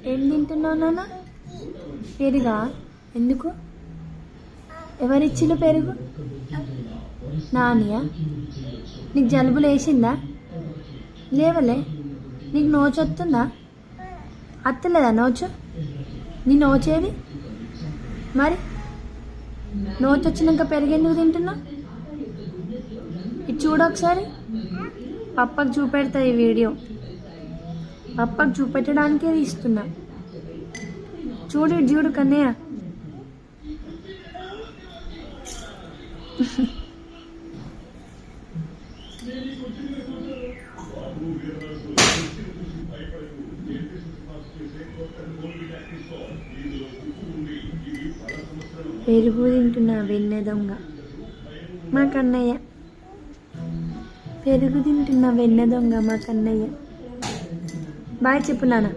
ఏం తింటున్నావు నాన్న? పెరుగా? ఎందుకు? ఎవరిచ్చిళ్ళు పెరుగు? నానియా? నీకు జలుబు లేచిందా? లేవలే. నీకు నోచు వస్తుందా? అత్తలేదా నోచు? నీ నోచేది మరి? నోచు వచ్చినాక పెరుగు ఎందుకు తింటున్నావు? ఇది చూడు ఒకసారి. పప్పకు చూపెడతా ఈ వీడియో. పప్పకు చూపెట్టడానికే తీస్తున్నా. చూడు చూడు కన్నయ్య. పెరుగు తింటున్నా వెన్నె దొంగ మా కన్నయ్య. పెరుగు తింటున్నా వెన్నె దొంగ మా కన్నయ్య. బాయ్ చెప్పు నాన్న.